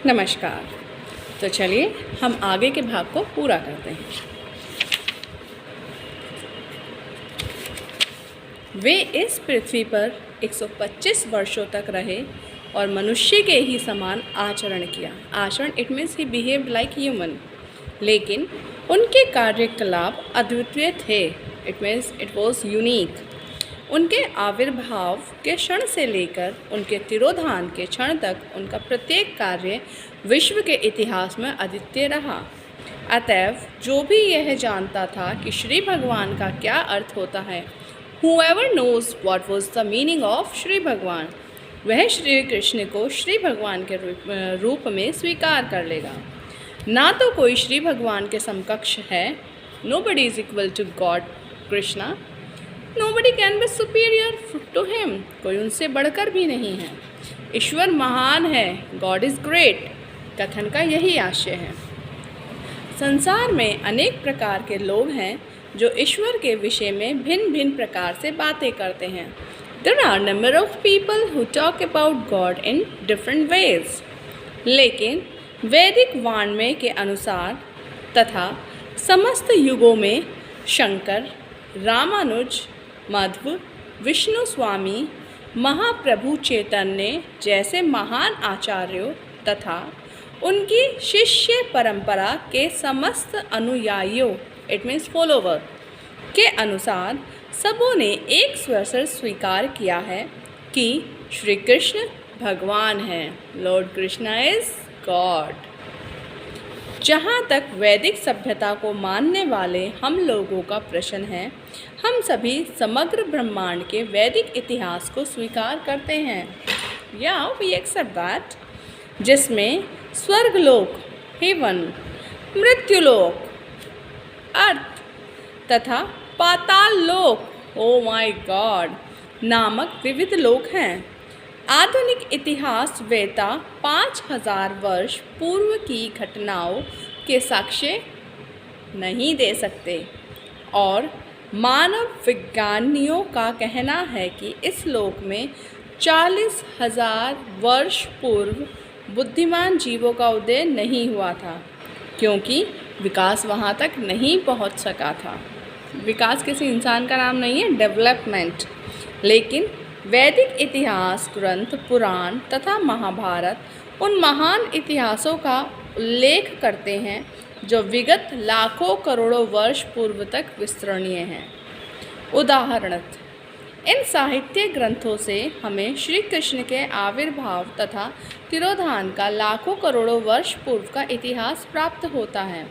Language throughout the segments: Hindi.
नमस्कार। तो चलिए हम आगे के भाग को पूरा करते हैं। वे इस पृथ्वी पर 125 वर्षों तक रहे और मनुष्य के ही समान आचरण किया। आचरण it means he behaved like human, लेकिन उनके कार्यकलाप अद्वितीय थे। It means it was unique. उनके आविर्भाव के क्षण से लेकर उनके तिरोधान के क्षण तक उनका प्रत्येक कार्य विश्व के इतिहास में अद्वितीय रहा। अतएव जो भी यह जानता था कि श्री भगवान का क्या अर्थ होता है, whoever knows what was the meaning of Shri भगवान, वह श्री कृष्ण को श्री भगवान के रूप में स्वीकार कर लेगा। ना तो कोई श्री भगवान के समकक्ष है, nobody is equal to God Krishna, nobody can be superior to him, कोई उनसे बढ़कर भी नहीं है। ईश्वर महान है, God is great, कथन का यही आशय है। संसार में अनेक प्रकार के लोग हैं जो ईश्वर के विषय में भिन्न भिन्न प्रकार से बातें करते हैं। There are number of people who talk about God in different ways, लेकिन वैदिक वाङ्मय के अनुसार तथा समस्त युगों में शंकर, रामानुज, मध्व, विष्णु स्वामी, महाप्रभु चैतन्य जैसे महान आचार्यों तथा उनकी शिष्य परंपरा के समस्त अनुयायियों इट मीन्स फॉलोवर के अनुसार सबों ने एक स्वर से स्वीकार किया है कि श्री कृष्ण भगवान हैं। Lord Krishna is God. जहाँ तक वैदिक सभ्यता को मानने वाले हम लोगों का प्रश्न है, हम सभी समग्र ब्रह्मांड के वैदिक इतिहास को स्वीकार करते हैं, या वी एक्सेप्ट दैट, जिसमें स्वर्गलोक, हेवन, मृत्युलोक, अर्थ तथा पाताल लोक, ओ माय गॉड, नामक विविध लोक हैं। आधुनिक इतिहास वेता 5000 वर्ष पूर्व की घटनाओं के साक्ष्य नहीं दे सकते और मानव विज्ञानियों का कहना है कि इस लोक में 40,000 वर्ष पूर्व बुद्धिमान जीवों का उदय नहीं हुआ था, क्योंकि विकास वहाँ तक नहीं पहुँच सका था। विकास किसी इंसान का नाम नहीं है, डेवलपमेंट। लेकिन वैदिक इतिहास ग्रंथ, पुराण तथा महाभारत उन महान इतिहासों का उल्लेख करते हैं जो विगत लाखों करोड़ों वर्ष पूर्व तक विस्तरणीय हैं। उदाहरणतः इन साहित्य ग्रंथों से हमें श्री कृष्ण के आविर्भाव तथा तिरोधान का लाखों करोड़ों वर्ष पूर्व का इतिहास प्राप्त होता है।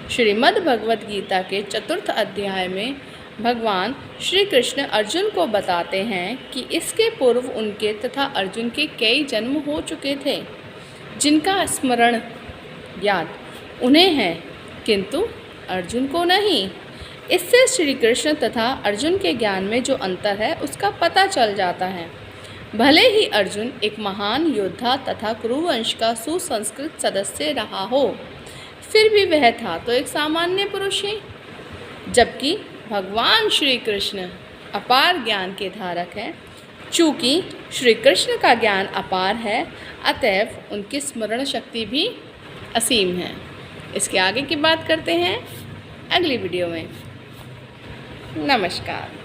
श्रीमद् भगवद गीता के 4th अध्याय में भगवान श्री कृष्ण अर्जुन को बताते हैं कि इसके पूर्व उनके तथा अर्जुन के कई जन्म हो चुके थे, जिनका स्मरण याद उन्हें है किंतु अर्जुन को नहीं। इससे श्री कृष्ण तथा अर्जुन के ज्ञान में जो अंतर है उसका पता चल जाता है। भले ही अर्जुन एक महान योद्धा तथा कुरुवंश का सुसंस्कृत सदस्य रहा हो, फिर भी वह था तो एक सामान्य पुरुष ही, जबकि भगवान श्री कृष्ण अपार ज्ञान के धारक हैं। चूँकि श्री कृष्ण का ज्ञान अपार है, अतएव उनकी स्मरण शक्ति भी असीम है। इसके आगे की बात करते हैं अगली वीडियो में। नमस्कार।